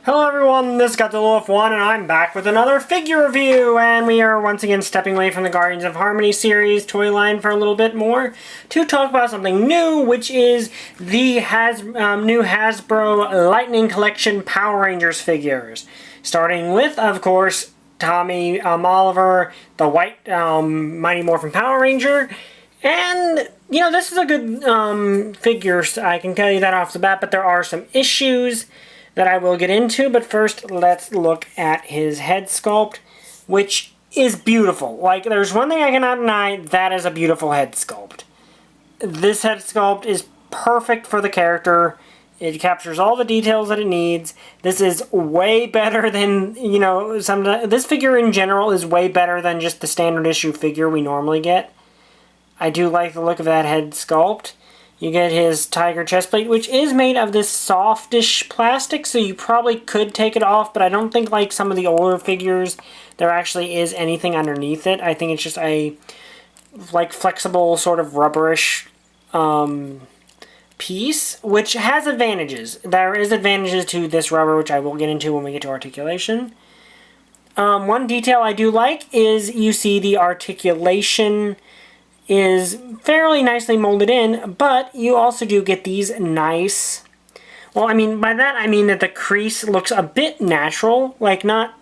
Hello everyone, this is Godzilla1 and I'm back with another figure review, and we are once again stepping away from the Guardians of Harmony series toy line for a little bit more to talk about something new, which is the new Hasbro Lightning Collection Power Rangers figures. Starting with, of course, Tommy Oliver, the white Mighty Morphin Power Ranger. And, you know, this is a good figure, I can tell you that off the bat, but there are some issues that I will get into. But first, let's look at his head sculpt, which is beautiful. Like, there's one thing I cannot deny, that is a beautiful head sculpt. This head sculpt is perfect for the character. It captures all the details that it needs. This is way better than, you know, this figure in general is way better than just the standard issue figure we normally get. I do like the look of that head sculpt. You get his tiger chest plate, which is made of this softish plastic, so you probably could take it off, but I don't think, like some of the older figures, there actually is anything underneath it. I think it's just a, like, flexible, sort of rubberish piece, which has advantages. There is advantages to this rubber, which I will get into when we get to articulation. One detail I do like is you see the articulation is fairly nicely molded in, but you also do get these nice, well, I mean, by that I mean that the crease looks a bit natural, like not,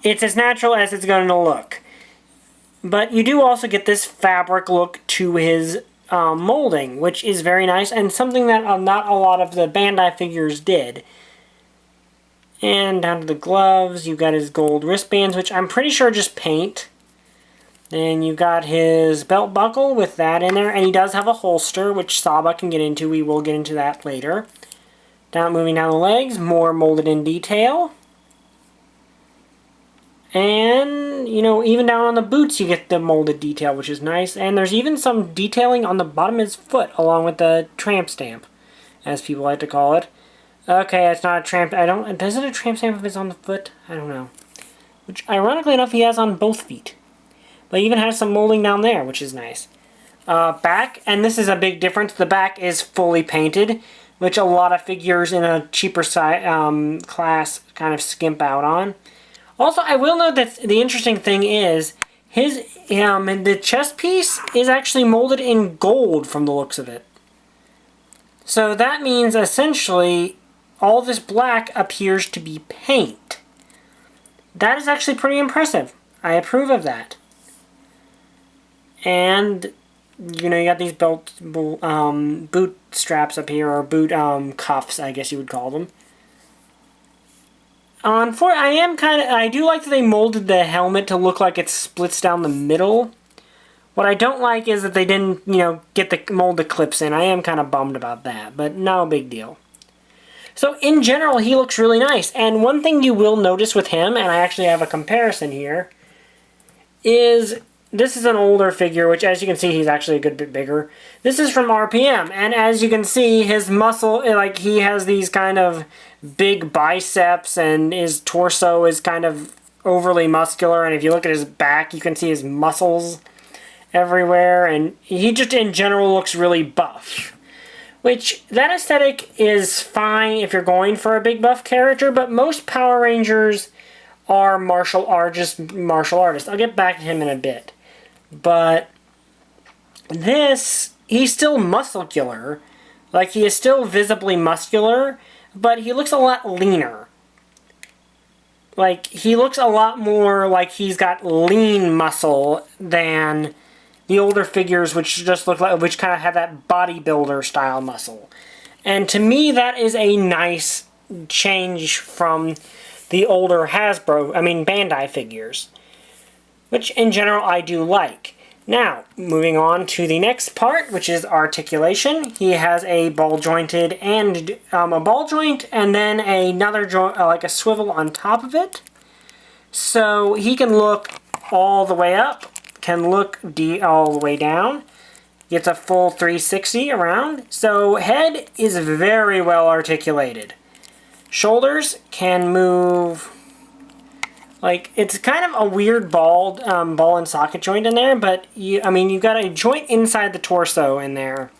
it's as natural as it's going to look. But you do also get this fabric look to his molding, which is very nice, and something that not a lot of the Bandai figures did. And down to the gloves, you've got his gold wristbands, which I'm pretty sure just paint. Then you've got his belt buckle with that in there, and he does have a holster, which Saba can get into. We will get into that later. Moving down the legs, more molded in detail. And, you know, even down on the boots you get the molded detail, which is nice. And there's even some detailing on the bottom of his foot, along with the tramp stamp, as people like to call it. Okay, it's not a tramp, does it a tramp stamp if it's on the foot? I don't know. Which, ironically enough, he has on both feet. But even has some molding down there, which is nice. Back, and this is a big difference, the back is fully painted, which a lot of figures in a cheaper class kind of skimp out on. Also, I will note that the interesting thing is, the chest piece is actually molded in gold from the looks of it. So that means, essentially, all this black appears to be paint. That is actually pretty impressive. I approve of that. And, you know, you got these boot straps up here, or boot cuffs, I guess you would call them. I do like that they molded the helmet to look like it splits down the middle. What I don't like is that they didn't, you know, mold the clips in. I am kind of bummed about that, but no big deal. So, in general, he looks really nice. And one thing you will notice with him, and I actually have a comparison here, is this is an older figure, which, as you can see, he's actually a good bit bigger. This is from RPM, and as you can see, his muscle, like, he has these kind of big biceps, and his torso is kind of overly muscular, and if you look at his back, you can see his muscles everywhere, and he just, in general, looks really buff. Which, that aesthetic is fine if you're going for a big buff character, but most Power Rangers are martial artists. I'll get back to him in a bit. But this, he's still muscular. Like, he is still visibly muscular, but he looks a lot leaner. Like, he looks a lot more like he's got lean muscle than the older figures, which just look like, which kind of have that bodybuilder style muscle. And to me, that is a nice change from the older Bandai figures, which in general I do like. Now, moving on to the next part, which is articulation. He has a ball jointed and a ball joint, and then another joint, like a swivel on top of it. So he can look all the way up, can look all the way down. Gets a full 360 around. So head is very well articulated. Shoulders can move, like, it's kind of a weird ball and socket joint in there, but you've got a joint inside the torso in there.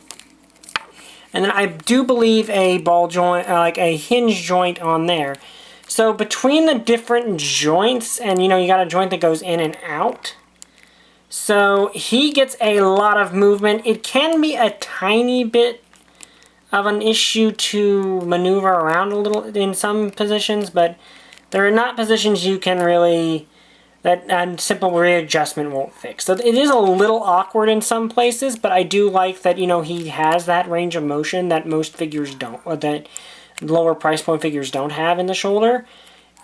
And then I do believe a ball joint, like a hinge joint on there. So between the different joints, and you know, you got a joint that goes in and out. So he gets a lot of movement. It can be a tiny bit of an issue to maneuver around a little in some positions, but there are not positions you can really, that a simple readjustment won't fix. So it is a little awkward in some places, but I do like that, you know, he has that range of motion that most figures don't, or that lower price point figures don't have in the shoulder.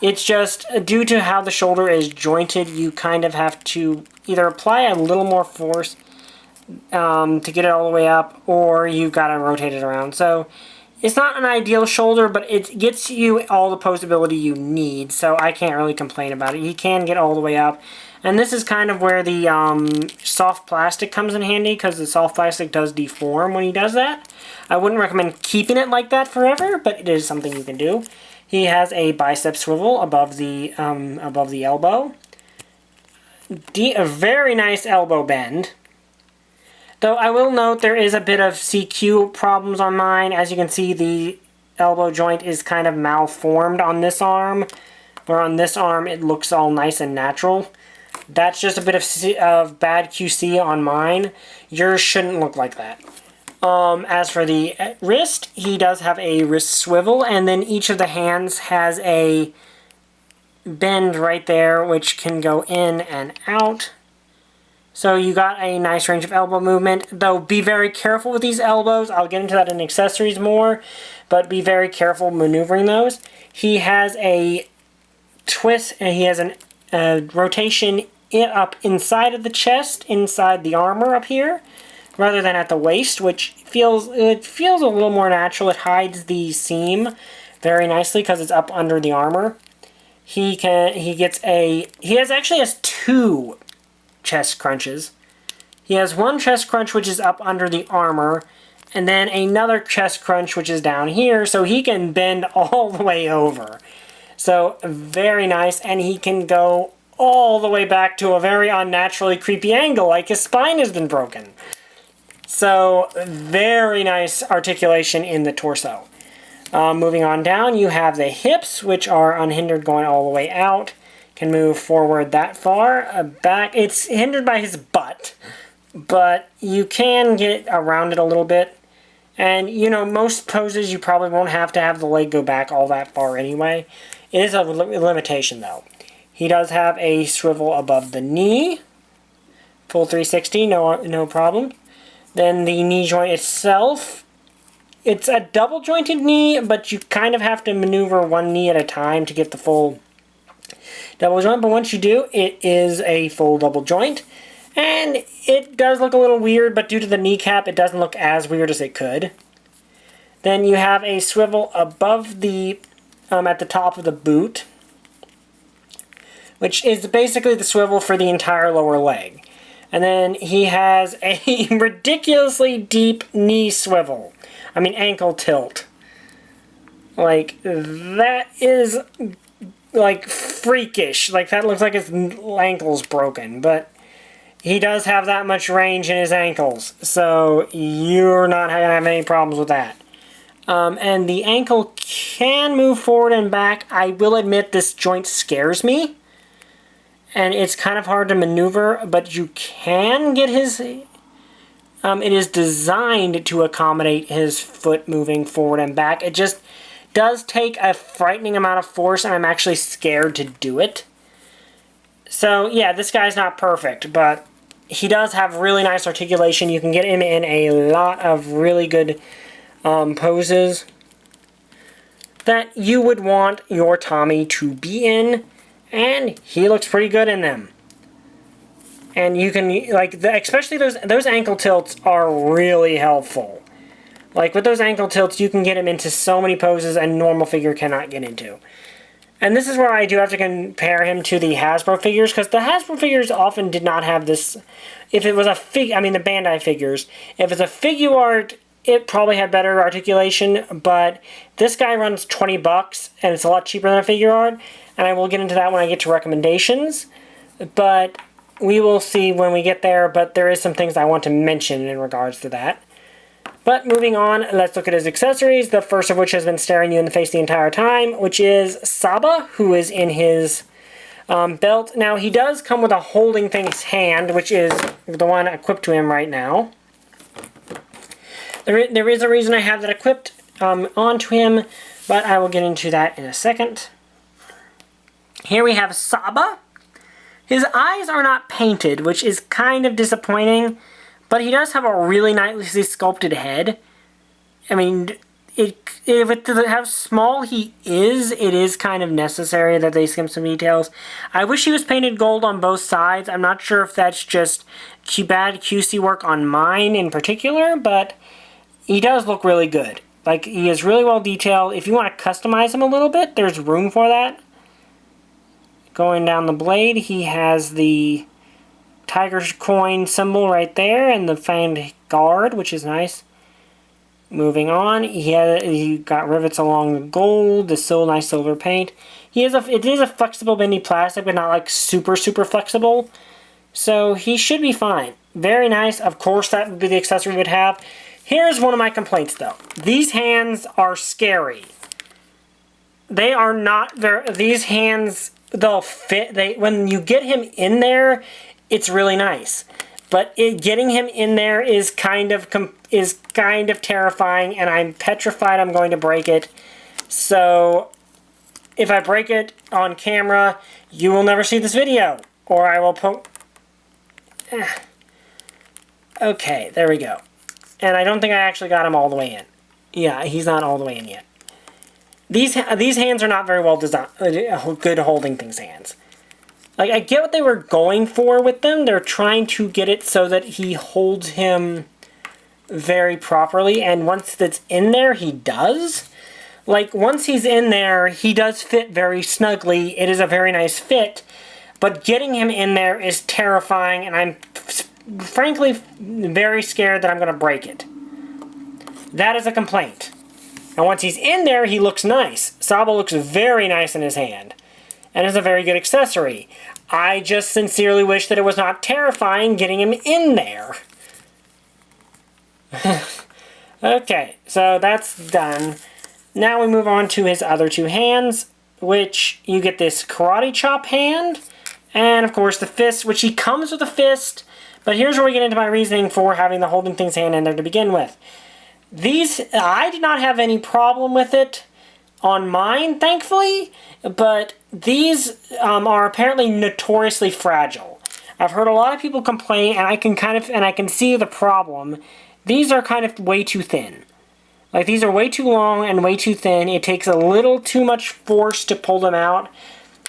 It's just, due to how the shoulder is jointed, you kind of have to either apply a little more force to get it all the way up, or you've got to rotate it around. So it's not an ideal shoulder, but it gets you all the posability you need, so I can't really complain about it. You can get all the way up. And this is kind of where the soft plastic comes in handy, because the soft plastic does deform when he does that. I wouldn't recommend keeping it like that forever, but it is something you can do. He has a bicep swivel above the elbow. A very nice elbow bend. Though I will note there is a bit of CQ problems on mine. As you can see, the elbow joint is kind of malformed on this arm, where on this arm it looks all nice and natural. That's just a bit of bad QC on mine. Yours shouldn't look like that. As for the wrist, he does have a wrist swivel, and then each of the hands has a bend right there, which can go in and out. So you got a nice range of elbow movement, though be very careful with these elbows. I'll get into that in accessories more, but be very careful maneuvering those. He has a twist, and he has a rotation up inside of the chest, inside the armor up here, rather than at the waist, which feels a little more natural. It hides the seam very nicely because it's up under the armor. He actually has two chest crunches. He has one chest crunch which is up under the armor, and then another chest crunch which is down here, so he can bend all the way over. So very nice, and he can go all the way back to a very unnaturally creepy angle, like his spine has been broken. So very nice articulation in the torso. Moving on down, you have the hips, which are unhindered going all the way out. Can move forward that far. Back, it's hindered by his butt, but you can get around it a little bit. And, you know, most poses you probably won't have to have the leg go back all that far anyway. It is a limitation, though. He does have a swivel above the knee. Full 360, no problem. Then the knee joint itself, it's a double jointed knee, but you kind of have to maneuver one knee at a time to get the full double joint. But once you do, it is a full double joint. And it does look a little weird, but due to the kneecap, it doesn't look as weird as it could. Then you have a swivel above the, at the top of the boot, which is basically the swivel for the entire lower leg. And then he has a ridiculously deep knee swivel. I mean, ankle tilt. Like, that is, like, freakish. Like, that looks like his ankle's broken. But he does have that much range in his ankles. So, you're not going to have any problems with that. And the ankle can move forward and back. I will admit this joint scares me. And it's kind of hard to maneuver, but you can get his... it is designed to accommodate his foot moving forward and back. It just does take a frightening amount of force, and I'm actually scared to do it. So, yeah, this guy's not perfect, but he does have really nice articulation. You can get him in a lot of really good poses that you would want your Tommy to be in. And he looks pretty good in them. And you can, like, especially those ankle tilts are really helpful. Like, with those ankle tilts, you can get him into so many poses a normal figure cannot get into. And this is where I do have to compare him to the Hasbro figures, because the Hasbro figures often did not have this. If it was a the Bandai figures, if it's a figure art, it probably had better articulation, but this guy runs $20, and it's a lot cheaper than a figure art. And I will get into that when I get to recommendations. But we will see when we get there. But there is some things I want to mention in regards to that. But moving on, let's look at his accessories, the first of which has been staring you in the face the entire time, which is Saba, who is in his belt. Now, he does come with a holding thing's hand, which is the one equipped to him right now. There is a reason I have that equipped onto him, but I will get into that in a second. Here we have Saba. His eyes are not painted, which is kind of disappointing, but he does have a really nicely sculpted head. I mean, with how small he is, it is kind of necessary that they skimp some details. I wish he was painted gold on both sides. I'm not sure if that's just bad QC work on mine in particular, but he does look really good. Like, he is really well detailed. If you want to customize him a little bit, there's room for that. Going down the blade, he has the tiger's coin symbol right there and the fanged guard, which is nice. Moving on, he got rivets along the gold, the nice silver paint. It is a flexible bendy plastic, but not like super flexible. So he should be fine. Very nice. Of course, that would be the accessory we'd have. Here's one of my complaints, though. These hands are scary. They are not very. These hands, they'll fit. When you get him in there, it's really nice. But getting him in there is kind of terrifying, and I'm petrified I'm going to break it. So if I break it on camera, you will never see this video, or I will poke. Okay, there we go. And I don't think I actually got him all the way in. Yeah, he's not all the way in yet. These hands are not very well designed, good holding things hands. Like, I get what they were going for with them. They're trying to get it so that he holds him very properly, and once that's in there, he does. Like, once he's in there, he does fit very snugly. It is a very nice fit, but getting him in there is terrifying, and I'm frankly very scared that I'm going to break it. That is a complaint. And once he's in there, he looks nice. Saba looks very nice in his hand, and is a very good accessory. I just sincerely wish that it was not terrifying getting him in there. Okay, so that's done. Now we move on to his other two hands, which you get this karate chop hand, and of course the fist, which he comes with a fist, but here's where we get into my reasoning for having the holding things hand in there to begin with. These, I did not have any problem with it on mine, thankfully, but these are apparently notoriously fragile. I've heard a lot of people complain, and I can see the problem. These are kind of way too thin. Like, these are way too long and way too thin. It takes a little too much force to pull them out.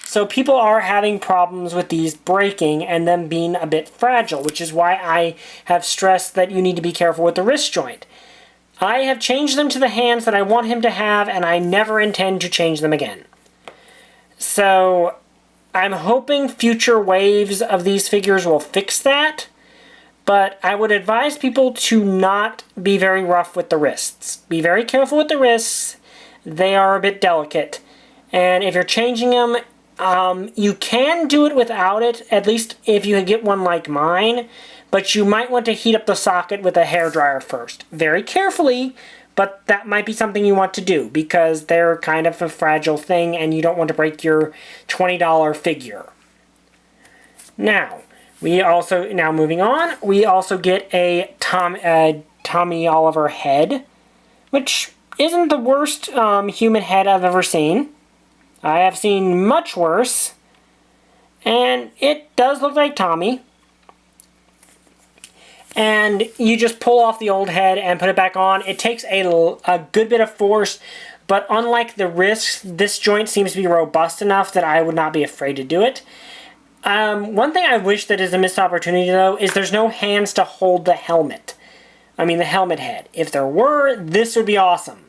So people are having problems with these breaking and them being a bit fragile, which is why I have stressed that you need to be careful with the wrist joint. I have changed them to the hands that I want him to have, and I never intend to change them again. So I'm hoping future waves of these figures will fix that, but I would advise people to not be very rough with the wrists. Be very careful with the wrists. They are a bit delicate. And if you're changing them, you can do it without it, at least if you get one like mine, but you might want to heat up the socket with a hairdryer first. Very carefully, but that might be something you want to do because they're kind of a fragile thing and you don't want to break your $20 figure. Now, moving on, we also get a Tommy Oliver head, which isn't the worst human head I've ever seen. I have seen much worse, and it does look like Tommy. And you just pull off the old head and put it back on. It takes a good bit of force, but unlike the wrist, this joint seems to be robust enough that I would not be afraid to do it. One thing I wish that is a missed opportunity, though, is there's no hands to hold the helmet. I mean, the helmet head. If there were, this would be awesome.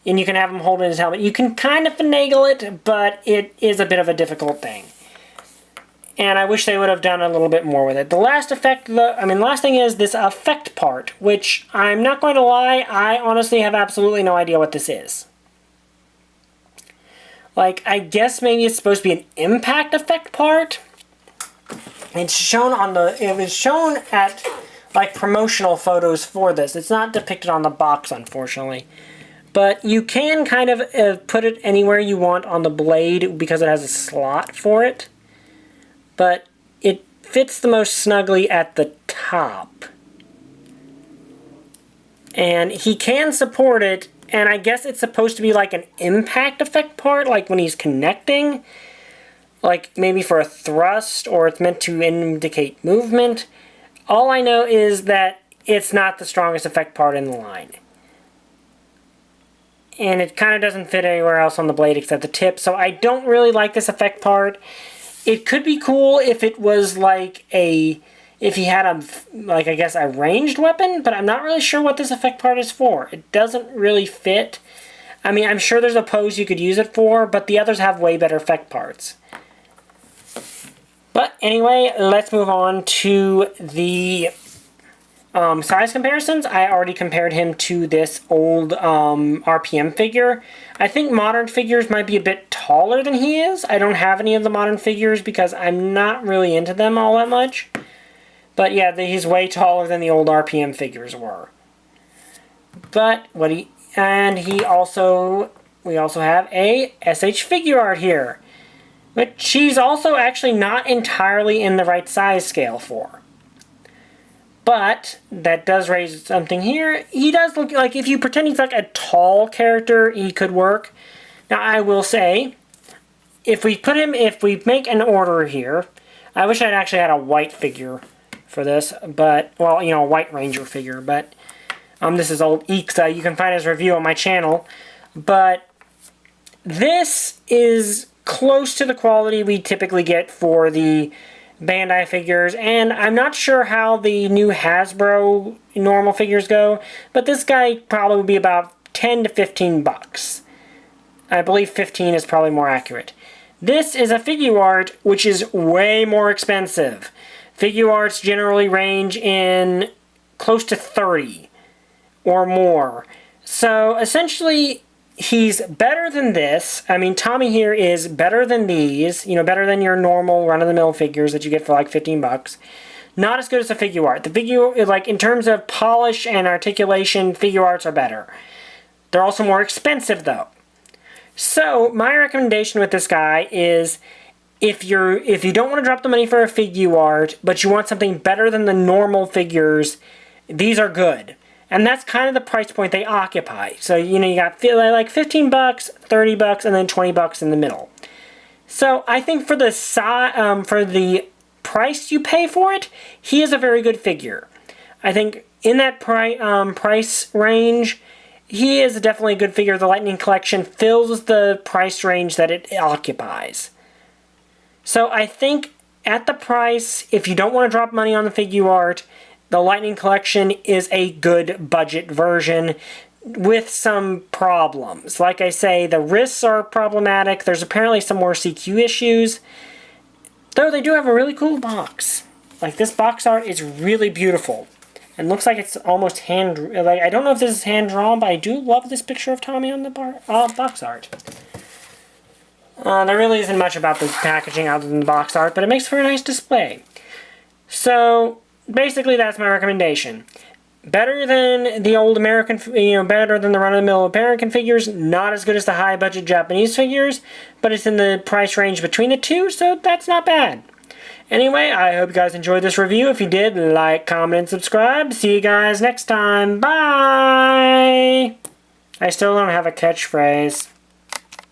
And you can have him holding his helmet. You can kind of finagle it, but it is a bit of a difficult thing. And I wish they would have done a little bit more with it. The last thing is this effect part, which I'm not going to lie, I honestly have absolutely no idea what this is. Like, I guess maybe it's supposed to be an impact effect part. It's shown on it was shown at like promotional photos for this. It's not depicted on the box, unfortunately. But you can kind of put it anywhere you want on the blade because it has a slot for it. But it fits the most snugly at the top. And he can support it, and I guess it's supposed to be like an impact effect part, like when he's connecting. Like maybe for a thrust, or it's meant to indicate movement. All I know is that it's not the strongest effect part in the line. And it kind of doesn't fit anywhere else on the blade except the tip, so I don't really like this effect part. It could be cool if it was like if he had like I guess a ranged weapon, but I'm not really sure what this effect part is for. It doesn't really fit. I mean, I'm sure there's a pose you could use it for, but the others have way better effect parts. But anyway, let's move on to the size comparisons. I already compared him to this old RPM figure. I think modern figures might be a bit taller than he is. I don't have any of the modern figures because I'm not really into them all that much. But yeah, he's way taller than the old RPM figures were. But we also have a SH figure art here, which she's also actually not entirely in the right size scale for. But that does raise something here. He does look like, if you pretend he's like a tall character, he could work. Now I will say, if we make an order here, I wish I'd actually had a white figure for this, but, well, you know, a white ranger figure, but this is old Ixa. You can find his review on my channel. But this is close to the quality we typically get for the Bandai figures, and I'm not sure how the new Hasbro normal figures go, but this guy probably would be about 10 to 15 bucks. I believe 15 is probably more accurate. This is a figure art which is way more expensive. Figure arts generally range in close to 30 or more. So essentially, he's better than this. I mean, Tommy here is better than these. You know, better than your normal run-of-the-mill figures that you get for like 15 bucks. Not as good as the figure art. The figure, like in terms of polish and articulation, figure arts are better. They're also more expensive though. So my recommendation with this guy is, if you don't want to drop the money for a figure art, but you want something better than the normal figures, these are good. And that's kind of the price point they occupy. So, you know, you got like 15 bucks, 30 bucks, and then 20 bucks in the middle. So, I think for the price you pay for it, he is a very good figure. I think in that price range, he is definitely a good figure. The Lightning Collection fills the price range that it occupies. So, I think at the price, if you don't want to drop money on the figure art, the Lightning Collection is a good budget version with some problems. Like I say, the wrists are problematic. There's apparently some more CQ issues. Though they do have a really cool box. Like, this box art is really beautiful. And looks like it's almost like, I don't know if this is hand-drawn, but I do love this picture of Tommy on the box art. There really isn't much about the packaging other than the box art, but it makes for a nice display. So basically, that's my recommendation. Better than the old American, better than the run-of-the-mill American figures. Not as good as the high-budget Japanese figures, but it's in the price range between the two, so that's not bad. Anyway, I hope you guys enjoyed this review. If you did, like, comment, and subscribe. See you guys next time. Bye! I still don't have a catchphrase.